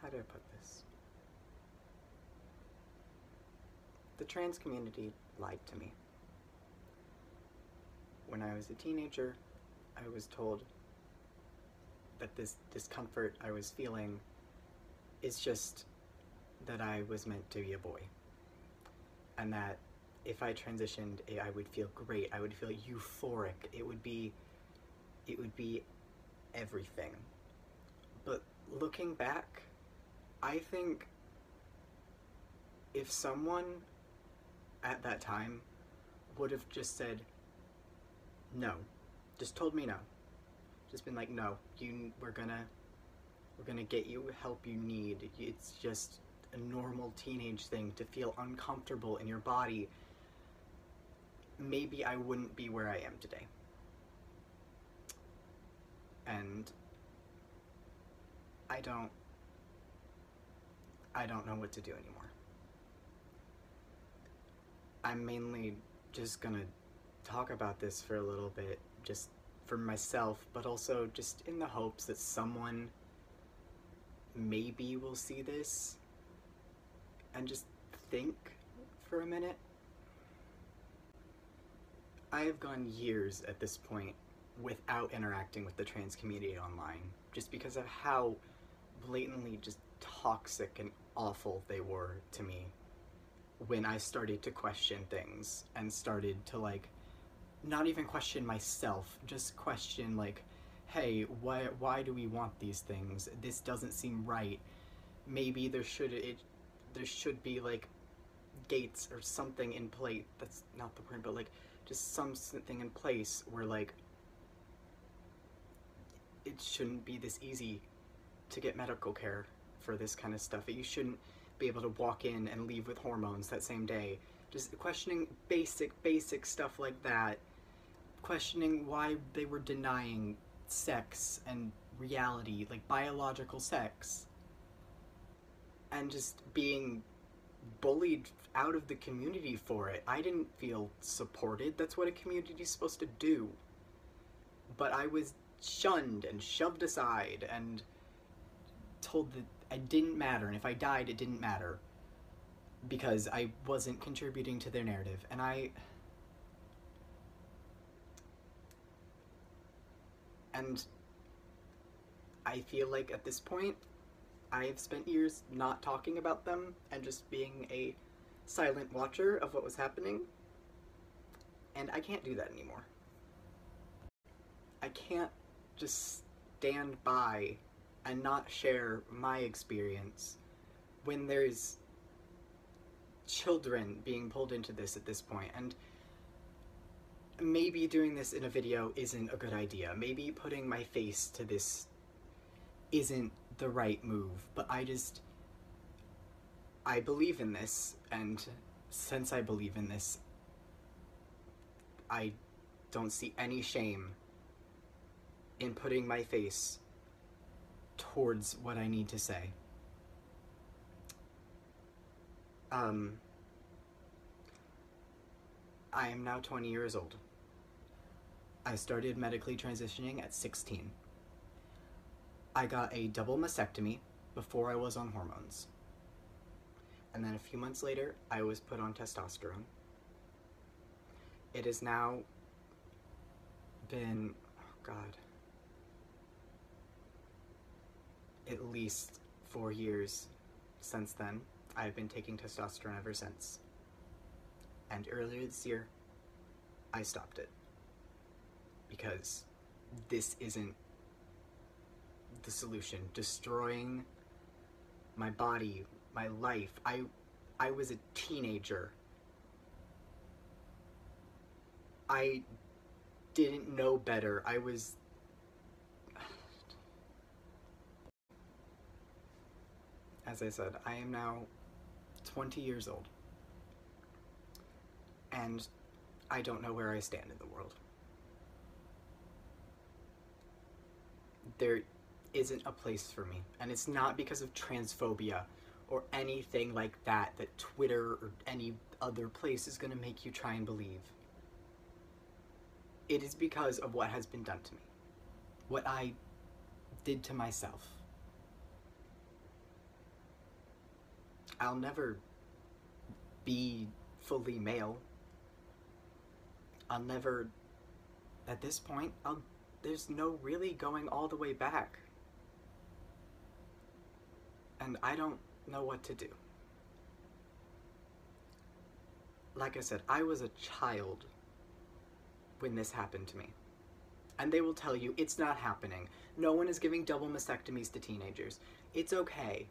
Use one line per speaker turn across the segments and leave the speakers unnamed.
how do I put this? The trans community lied to me. When I was a teenager, I was told that this discomfort I was feeling is just that I was meant to be a boy. And that if I transitioned, I would feel great. I would feel euphoric. It would be everything. But looking back, I think if someone at that time would have just said no, just told me no, just been like, no, we're gonna get you help you need. It's just a normal teenage thing to feel uncomfortable in your body. Maybe I wouldn't be where I am today. And I don't know what to do anymore. I'm mainly just gonna talk about this for a little bit, just for myself, but also just in the hopes that someone maybe will see this and just think for a minute. I have gone years at this point without interacting with the trans community online, just because of how blatantly just toxic and awful they were to me when I started to question things and started to, like, not even question myself, just question, like, hey, why do we want these things? This doesn't seem right. Maybe there should be, like, gates or something in place. That's not the word, but, like, just something in place where, like, it shouldn't be this easy to get medical care for this kind of stuff. You shouldn't be able to walk in and leave with hormones that same day. Just questioning basic stuff like that. Questioning why they were denying sex and reality, like biological sex. And just being bullied out of the community for it. I didn't feel supported. That's what a community is supposed to do. But I was shunned and shoved aside and told that I didn't matter, and if I died, it didn't matter, because I wasn't contributing to their narrative. And I feel like at this point, I have spent years not talking about them and just being a silent watcher of what was happening, and I can't do that anymore. I can't just stand by and not share my experience when there's children being pulled into this at this point. And maybe doing this in a video isn't a good idea. Maybe putting my face to this isn't the right move, but I believe in this, and since I believe in this, I don't see any shame in putting my face towards what I need to say. I am now 20 years old. I started medically transitioning at 16. I got a double mastectomy before I was on hormones. And then a few months later, I was put on testosterone. It has now been, oh God, at least 4 years since then. I've been taking testosterone ever since. And earlier this year, I stopped it. Because this isn't the solution. Destroying my body, my life. I was a teenager. I didn't know better. I was... As I said, I am now 20 years old. And I don't know where I stand in the world. There isn't a place for me. And it's not because of transphobia or anything like that Twitter or any other place is going to make you try and believe. It is because of what has been done to me. What I did to myself. I'll never be fully male. I'll never, at this point, there's no really going all the way back. And I don't know what to do. Like I said, I was a child when this happened to me. And they will tell you it's not happening. No one is giving double mastectomies to teenagers. It's okay.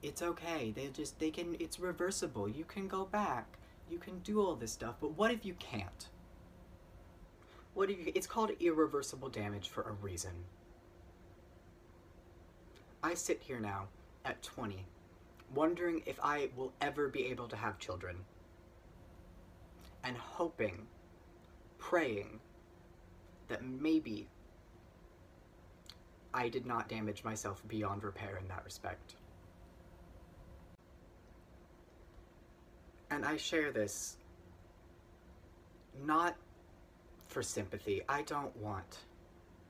It's okay. It's reversible. You can go back. You can do all this stuff. But what if you can't? It's called irreversible damage for a reason. I sit here now at 20, wondering if I will ever be able to have children. And hoping, praying, that maybe I did not damage myself beyond repair in that respect. And I share this not for sympathy. I don't want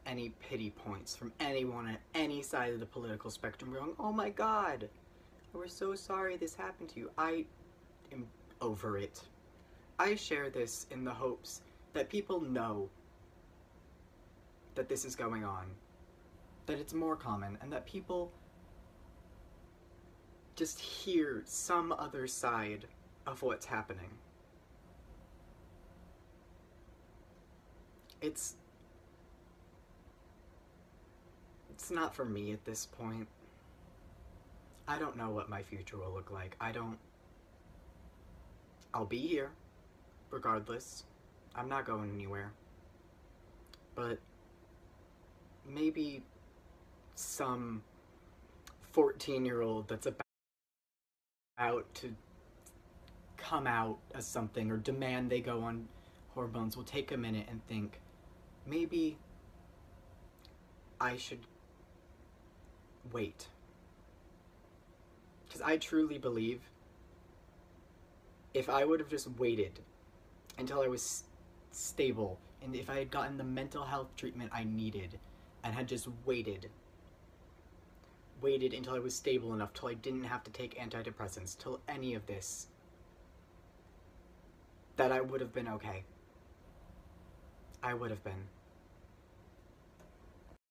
any pity points from anyone on any side of the political spectrum going, oh my God, we're so sorry this happened to you. I am over it. I share this in the hopes that people know that this is going on, that it's more common, and that people just hear some other side of what's happening. It's not for me at this point. I don't know what my future will look like. I'll be here, regardless. I'm not going anywhere. But maybe some 14-year-old that's about to come out as something or demand they go on hormones will take a minute and think, maybe I should wait. Because I truly believe if I would have just waited until I was stable, and if I had gotten the mental health treatment I needed, and had just waited until I was stable enough, till I didn't have to take antidepressants, till any of this, that I would have been okay. I would have been.